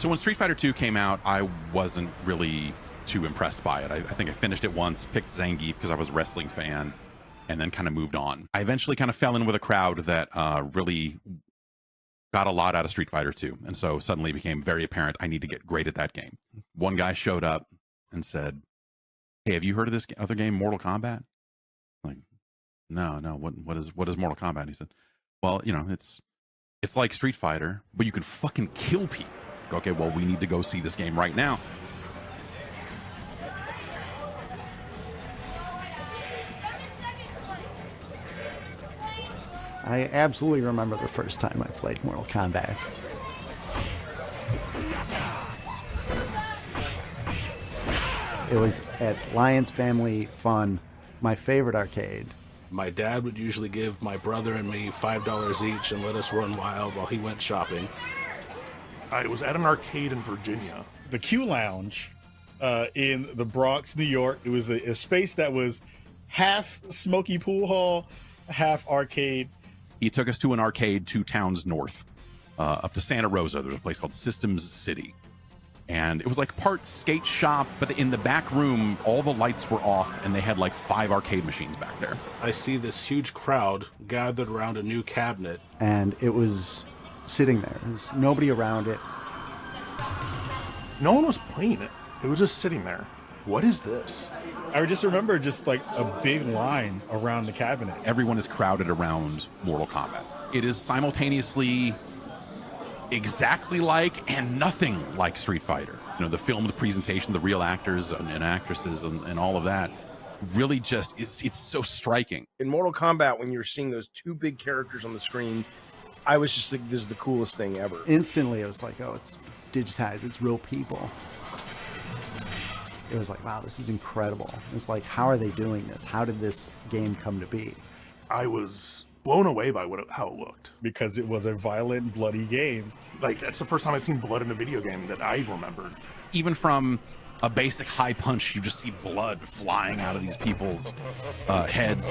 So when Street Fighter 2 came out, I wasn't really too impressed by it. I think I finished it once, picked Zangief because I was a wrestling fan, and then kind of moved on. I eventually kind of fell in with a crowd that really got a lot out of Street Fighter 2. And so suddenly it became very apparent I need to get great at that game. One guy showed up and said, "Hey, have you heard of this other game, Mortal Kombat?" I'm like, no, what is Mortal Kombat? And he said, "Well, you know, it's like Street Fighter, but you can fucking kill people." Okay, well, we need to go see this game right now. I absolutely remember the first time I played Mortal Kombat. It was at Lions Family Fun, my favorite arcade. My dad would usually give my brother and me $5 each and let us run wild while he went shopping. I was at an arcade in Virginia. The Q Lounge in the Bronx, New York. It was a space that was half smoky pool hall, half arcade. He took us to an arcade 2 towns north, up to Santa Rosa. There's a place called Systems City. And it was like part skate shop, but in the back room, all the lights were off, and they had like 5 arcade machines back there. I see this huge crowd gathered around a new cabinet. And it was sitting there. There was nobody around it. No one was playing it. It was just sitting there. What is this? I just remember just like a big line around the cabinet. Everyone is crowded around Mortal Kombat. It is simultaneously exactly like and nothing like Street Fighter. You know, the filmed presentation, the real actors and actresses and all of that really just, it's so striking. In Mortal Kombat, when you're seeing those 2 big characters on the screen, I was just like, this is the coolest thing ever. Instantly, it was like, oh, it's digitized. It's real people. It was like, wow, this is incredible. It's like, how are they doing this? How did this game come to be? I was blown away by how it looked. Because it was a violent, bloody game. Like, that's the first time I'd seen blood in a video game that I remembered. Even from a basic high punch, you just see blood flying out of these people's heads.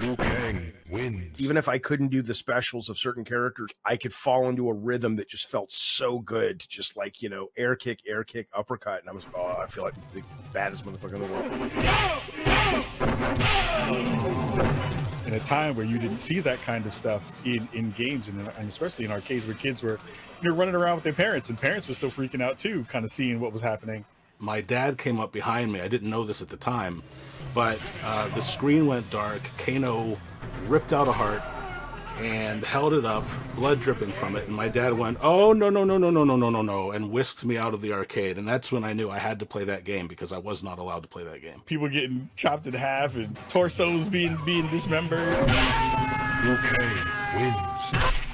Liu Kang wins. Even if I couldn't do the specials of certain characters, I could fall into a rhythm that just felt so good. Just like, you know, air kick, uppercut. And I was, oh, I feel like the baddest motherfucker in the world. In a time where you didn't see that kind of stuff in games and especially in arcades where kids were, you know, running around with their parents, and parents were still freaking out too, kind of seeing what was happening. My dad came up behind me. I didn't know this at the time, but the screen went dark. Kano ripped out a heart and held it up, blood dripping from it. And my dad went, "Oh, no, no, no, no, no, no, no, no, no," and whisked me out of the arcade. And that's when I knew I had to play that game because I was not allowed to play that game. People getting chopped in half and torsos being dismembered. Liu Kang wins.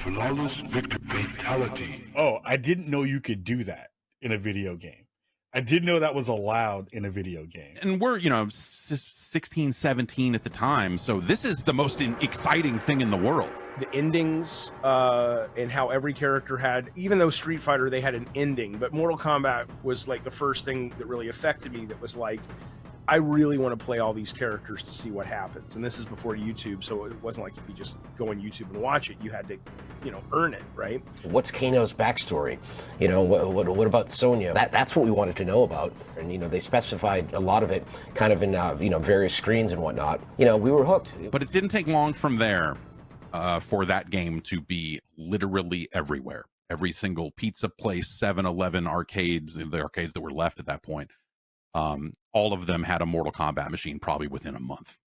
Flawless victory fatality. Oh, I didn't know you could do that in a video game. I didn't know that was allowed in a video game. And we're, you know, 16, 17 at the time. So this is the most exciting thing in the world. The endings and how every character had, even though Street Fighter, they had an ending, but Mortal Kombat was like the first thing that really affected me that was like, I really want to play all these characters to see what happens. And this is before YouTube, so it wasn't like you could just go on YouTube and watch it. You had to, you know, earn it, right? What's Kano's backstory? You know, what about Sonya? That's what we wanted to know about. And, you know, they specified a lot of it kind of in, you know, various screens and whatnot. You know, we were hooked. But it didn't take long from there for that game to be literally everywhere. Every single pizza place, 7-Eleven arcades, the arcades that were left at that point, all of them had a Mortal Kombat machine probably within a month.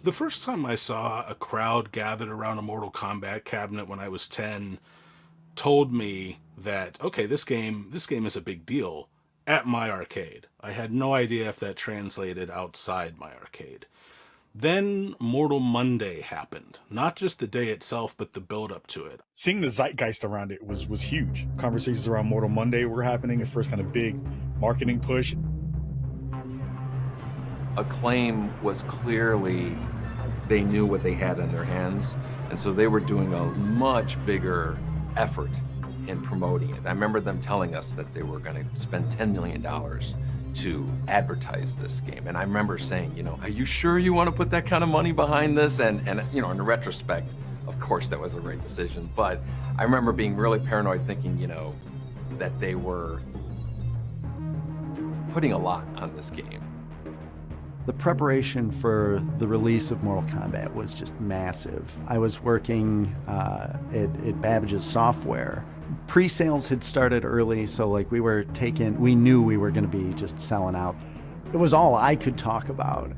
The first time I saw a crowd gathered around a Mortal Kombat cabinet when I was 10 told me that, okay, this game is a big deal at my arcade. I had no idea if that translated outside my arcade. Then Mortal Monday happened. Not just the day itself, but the build up to it. Seeing the zeitgeist around it was huge. Conversations around Mortal Monday were happening, the first kind of big marketing push. Acclaim was clearly, they knew what they had in their hands, and so they were doing a much bigger effort in promoting it. I remember them telling us that they were going to spend $10 million to advertise this game. And I remember saying, you know, are you sure you want to put that kind of money behind this? And you know, in retrospect, of course that was a right decision. But I remember being really paranoid thinking, you know, that they were putting a lot on this game. The preparation for the release of Mortal Kombat was just massive. I was working at Babbage's software. Pre-sales had started early, so like we knew we were going to be just selling out. It was all I could talk about.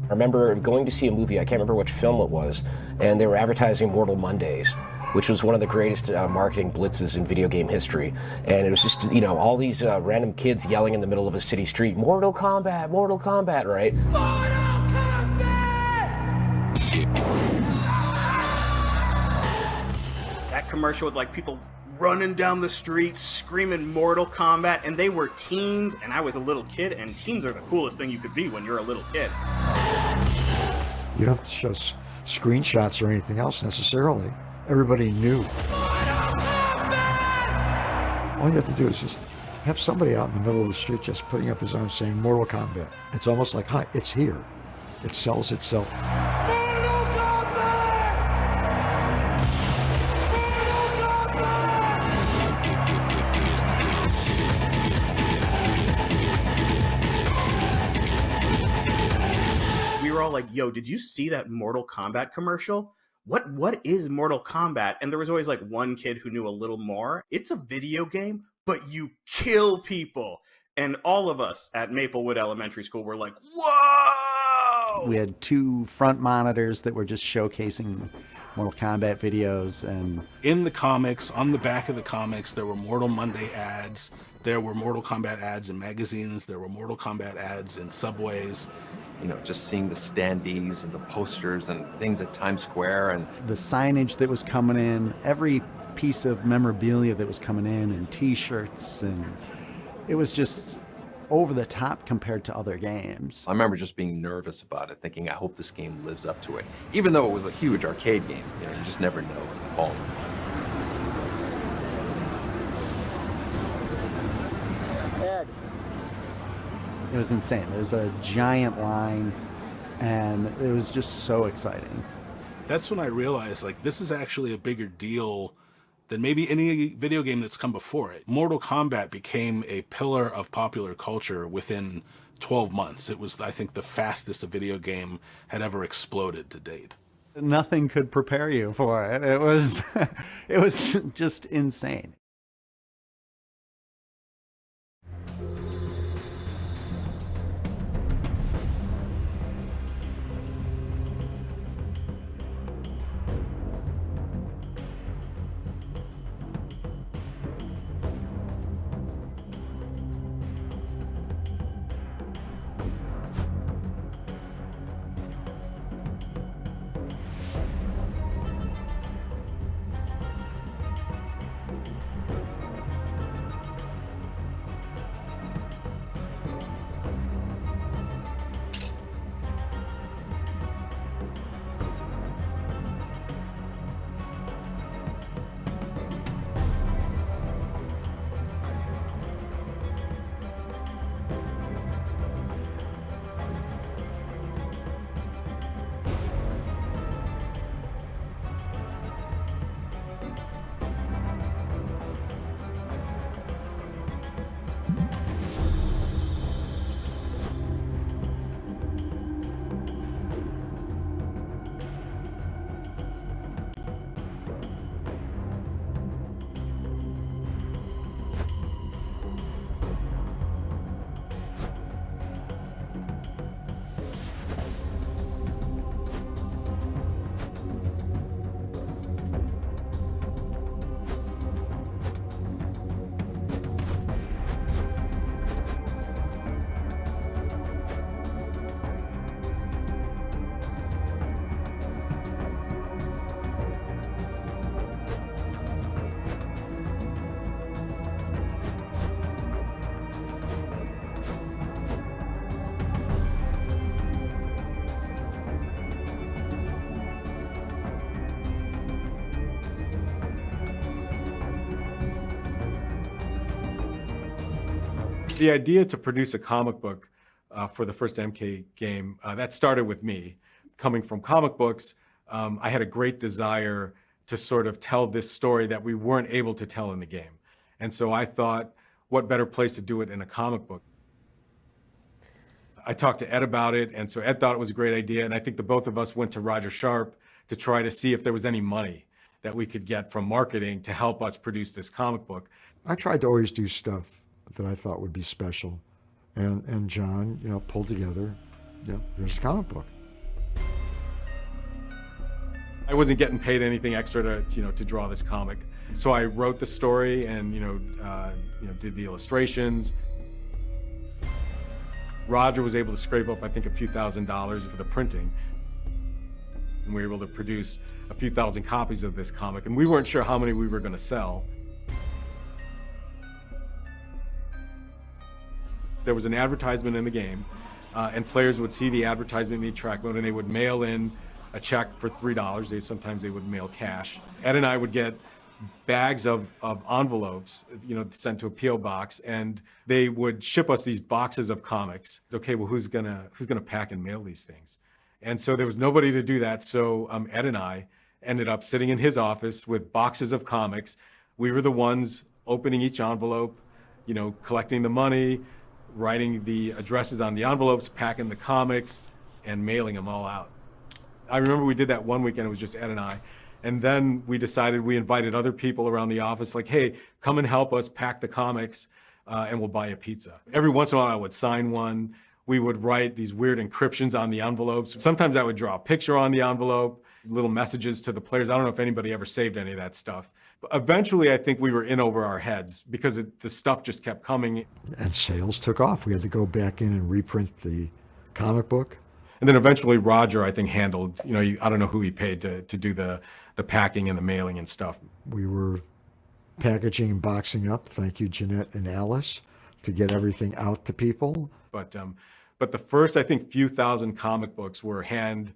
I remember going to see a movie, I can't remember which film it was, and they were advertising Mortal Mondays, which was one of the greatest marketing blitzes in video game history. And it was just, you know, all these random kids yelling in the middle of a city street, Mortal Kombat, right? Mortal Kombat! That commercial with like people running down the street screaming Mortal Kombat, and they were teens, and I was a little kid, and teens are the coolest thing you could be when you're a little kid. You don't have to show screenshots or anything else necessarily. Everybody knew. All you have to do is just have somebody out in the middle of the street just putting up his arms saying Mortal Kombat. It's almost like, hi, it's here. It sells itself. Mortal Kombat! We were all like, yo, did you see that Mortal Kombat commercial? What is Mortal Kombat? And there was always like one kid who knew a little more. It's a video game, but you kill people. And all of us at Maplewood Elementary School were like, whoa! We had 2 front monitors that were just showcasing Mortal Kombat videos. And in the comics, on the back of the comics, there were Mortal Monday ads. There were Mortal Kombat ads in magazines. There were Mortal Kombat ads in subways. You know, just seeing the standees and the posters and things at Times Square and the signage that was coming in, every piece of memorabilia that was coming in, and t-shirts, and it was just over the top compared to other games. I remember just being nervous about it, thinking, I hope this game lives up to it. Even though it was a huge arcade game, you know, you just never know at home. It was insane. There was a giant line, and it was just so exciting. That's when I realized, like, this is actually a bigger deal than maybe any video game that's come before it. Mortal Kombat became a pillar of popular culture within 12 months. It was, I think, the fastest a video game had ever exploded to date. Nothing could prepare you for it. It was, it was just insane. The idea to produce a comic book for the first MK game, that started with me. Coming from comic books, I had a great desire to sort of tell this story that we weren't able to tell in the game. And so I thought, what better place to do it in a comic book? I talked to Ed about it, and so Ed thought it was a great idea, and I think the both of us went to Roger Sharp to try to see if there was any money that we could get from marketing to help us produce this comic book. I tried to always do stuff that I thought would be special. And John, pulled together, here's a comic book. I wasn't getting paid anything extra to draw this comic. So I wrote the story and, did the illustrations. Roger was able to scrape up, I think, a few $1,000s for the printing. And we were able to produce a few thousand copies of this comic, and we weren't sure how many we were going to sell. There was an advertisement in the game, and players would see the advertisement in the track mode, and they would mail in a check for $3. Sometimes they would mail cash. Ed and I would get bags of envelopes, sent to a P.O. box, and they would ship us these boxes of comics. Okay, well, who's gonna pack and mail these things? And so there was nobody to do that. So Ed and I ended up sitting in his office with boxes of comics. We were the ones opening each envelope, collecting the money, writing the addresses on the envelopes, packing the comics, and mailing them all out. I remember we did that one weekend. It was just Ed and I. And then we decided we invited other people around the office, like, hey, come and help us pack the comics, and we'll buy a pizza. Every once in a while, I would sign one. We would write these weird encryptions on the envelopes. Sometimes I would draw a picture on the envelope, little messages to the players. I don't know if anybody ever saved any of that stuff. But eventually, I think we were in over our heads because the stuff just kept coming. And sales took off. We had to go back in and reprint the comic book. And then eventually Roger, I think, handled, I don't know who he paid to do the packing and the mailing and stuff. We were packaging and boxing up, thank you, Jeanette and Alice, to get everything out to people. But the first, I think, few thousand comic books were hand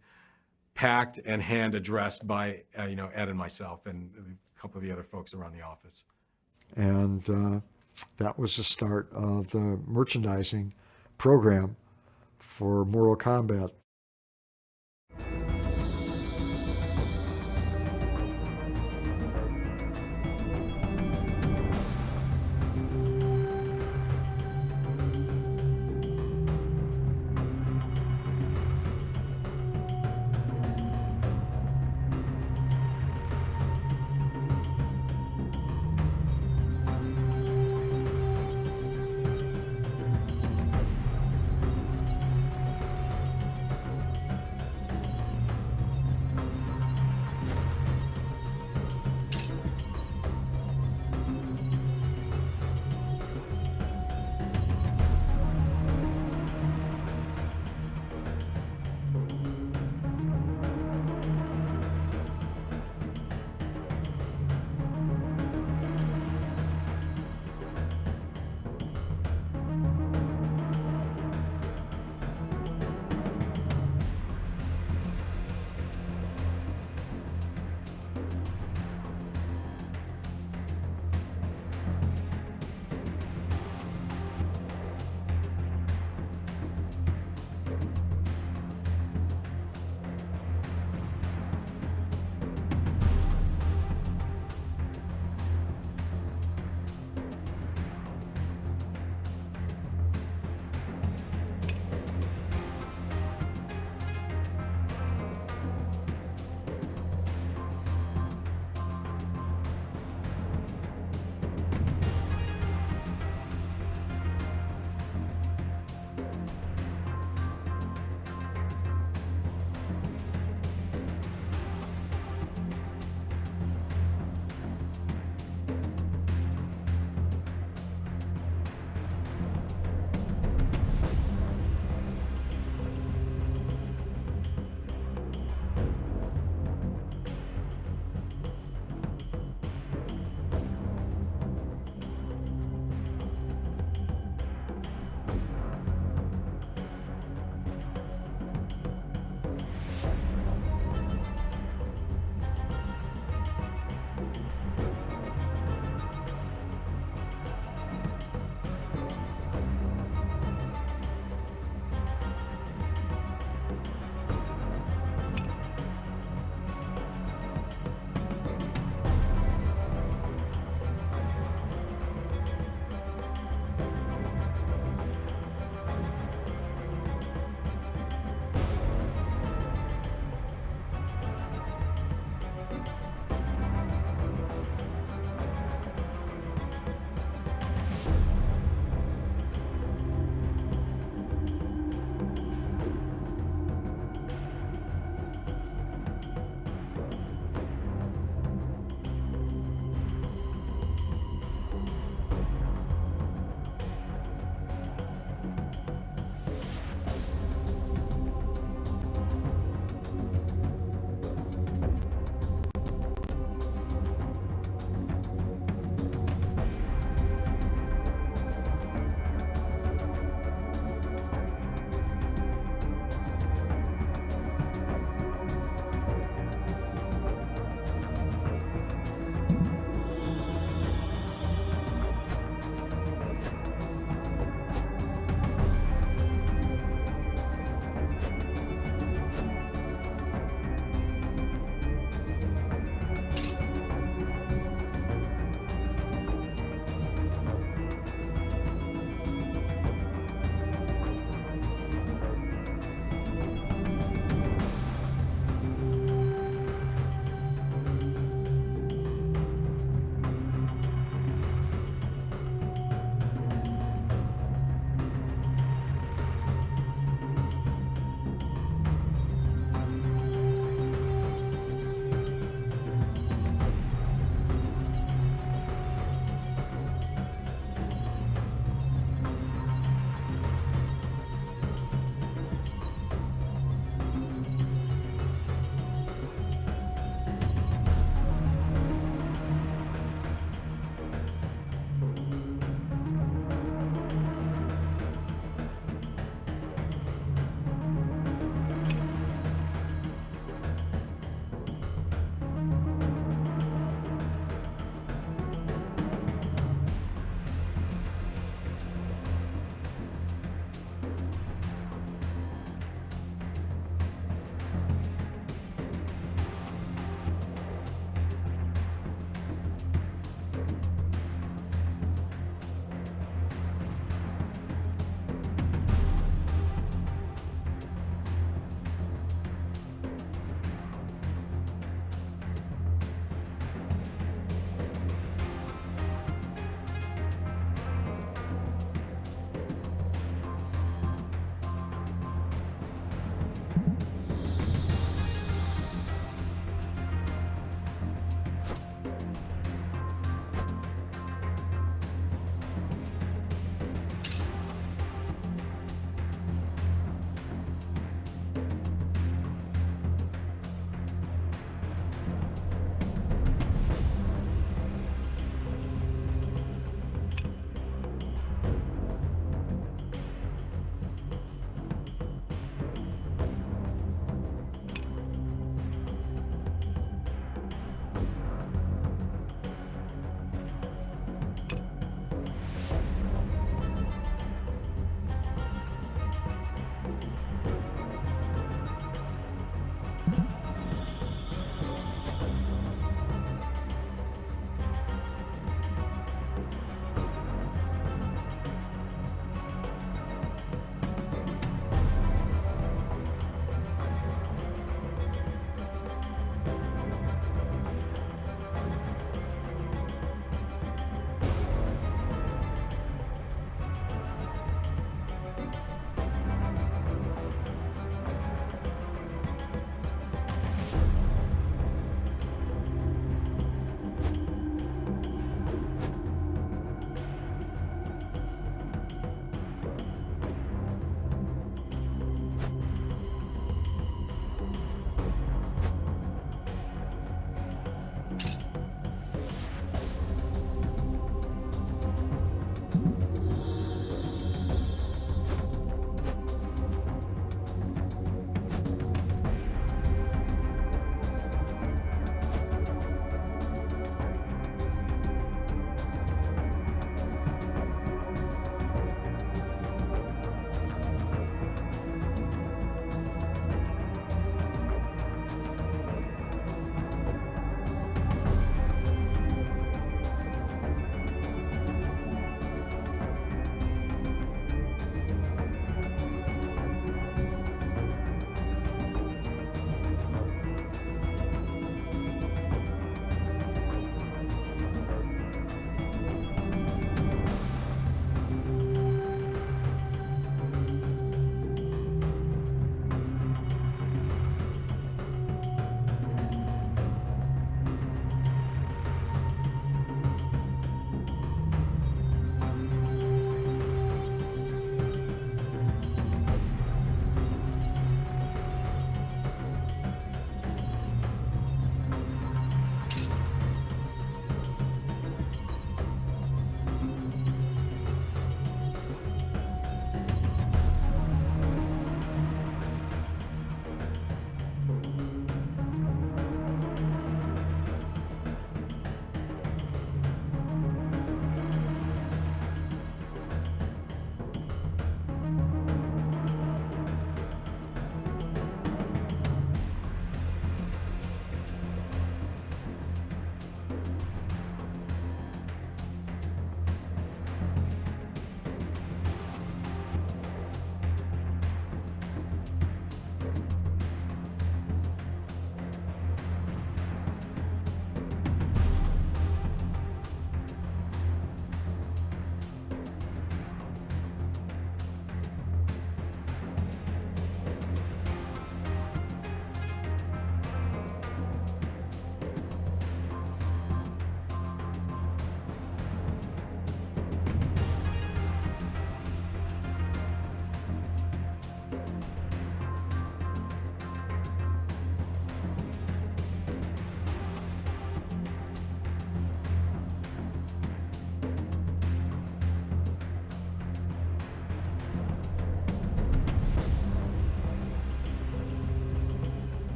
packed and hand addressed by, Ed and myself and a couple of the other folks around the office. And that was the start of the merchandising program for Mortal Kombat.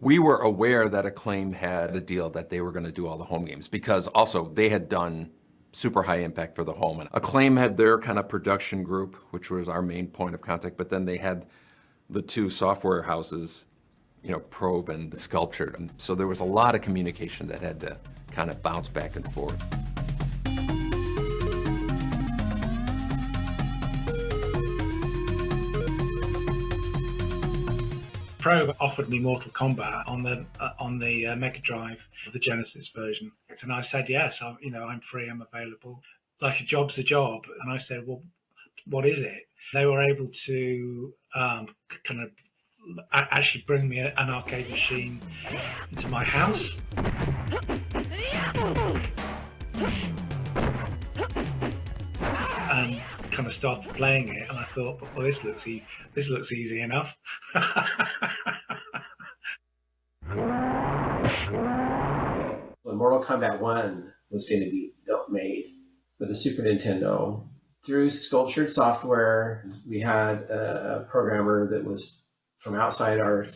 We were aware that Acclaim had a deal that they were going to do all the home games because also they had done super high impact for the home. And Acclaim had their kind of production group, which was our main point of contact, but then they had the two software houses, you know, Probe and Sculptured. And so there was a lot of communication that had to kind of bounce back and forth. Probe offered me Mortal Kombat on the Mega Drive, the Genesis version, and I said yes. I'm free. I'm available. Like a job's a job, and I said, well, what is it? They were able to kind of actually bring me an arcade machine into my house. And kind of started playing it, and I thought, well, this looks easy enough. When Mortal Kombat 1 was going to be made for the Super Nintendo, through Sculptured Software, we had a programmer that was from outside our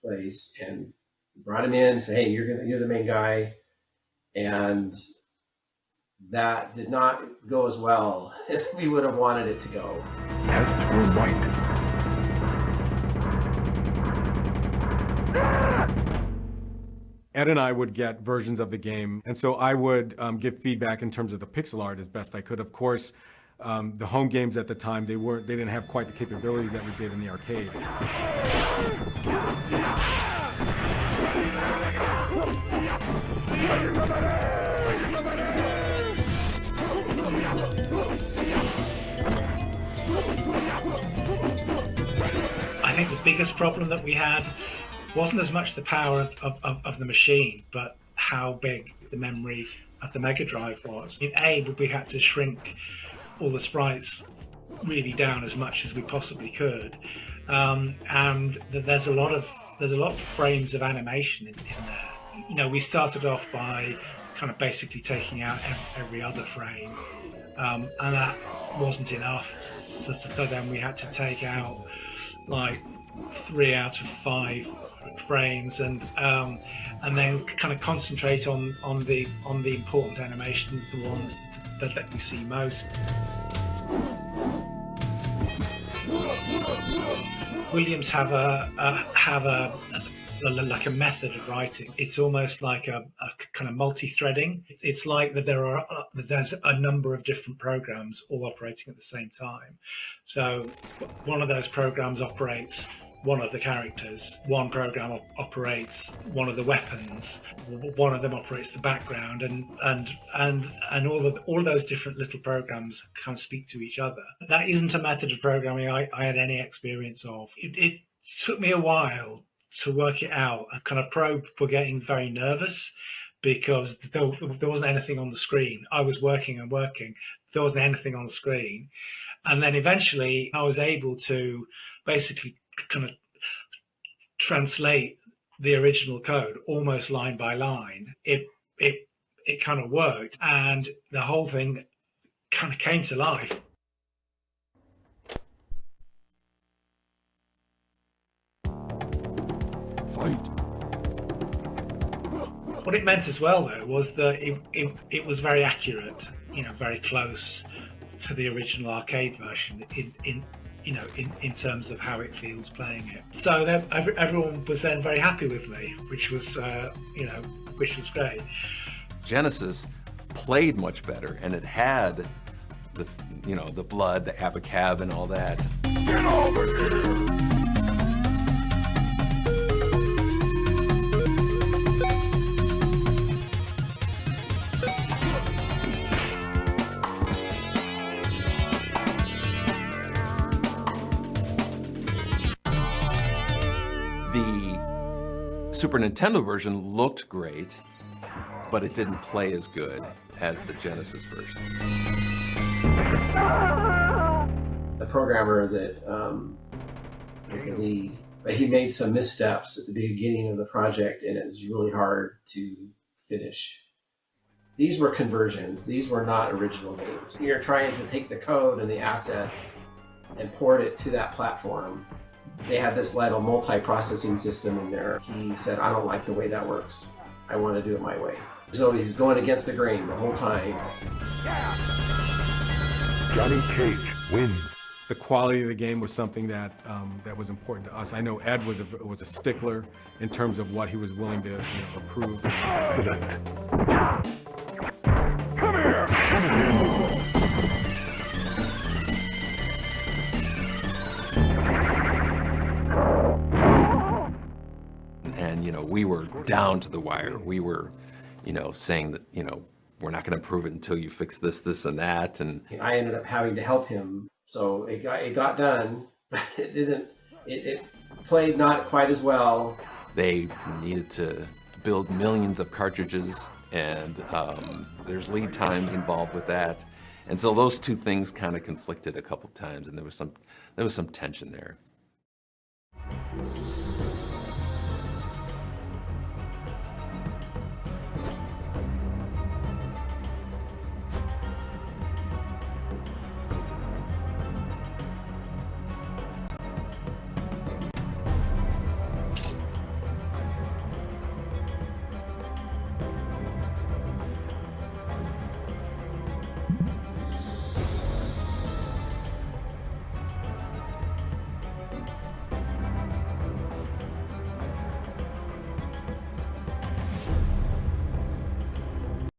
place, and brought him in and said, hey, you're the main guy. And that did not go as well as we would have wanted it to go. Tests were white. Ed and I would get versions of the game, and so I would give feedback in terms of the pixel art as best I could. Of course, the home games at the time, they didn't have quite the capabilities that we did in the arcade. I think the biggest problem that we had wasn't as much the power of the machine, but how big the memory of the Mega Drive was. We had to shrink all the sprites really down as much as we possibly could, and there's a lot of frames of animation in there. You know, we started off by kind of basically taking out every other frame, and that wasn't enough. So then we had to take out like 3 out of 5 frames, and then kind of concentrate on the important animations, the ones that let you see most. Williams have like a method of writing. It's almost like a kind of multi-threading. It's like that there's a number of different programs all operating at the same time. So one of those programs operates one of the characters, one program operates one of the weapons, one of them operates the background, and all of those different little programs kind of speak to each other. That isn't a method of programming I had any experience of. It took me a while to work it out. And kind of Probe were getting very nervous because there wasn't anything on the screen. I was working, there wasn't anything on the screen. And then eventually I was able to basically kind of translate the original code almost line by line. It kind of worked, and the whole thing kind of came to life. Fight. What it meant as well, though, was that it was very accurate, you know, very close to the original arcade version in terms of how it feels playing it. So everyone was then very happy with me, which was great. Genesis played much better, and it had the blood, the abacab, and all that. Get over here! Super Nintendo version looked great, but it didn't play as good as the Genesis version. The programmer that was the lead, but he made some missteps at the beginning of the project, and it was really hard to finish. These were conversions. These were not original games. You're trying to take the code and the assets and port it to that platform. They had this little multi-processing system in there. He said, I don't like the way that works. I want to do it my way. So he's going against the grain the whole time. Johnny Cage wins. The quality of the game was something that that was important to us. I know Ed was a stickler in terms of what he was willing to approve. Come here! And, we were down to the wire. We were, saying that, we're not going to approve it until you fix this, this, and that. And I ended up having to help him. So it got done, but it played not quite as well. They needed to build millions of cartridges, and there's lead times involved with that. And so those two things kind of conflicted a couple times, and there was some tension there.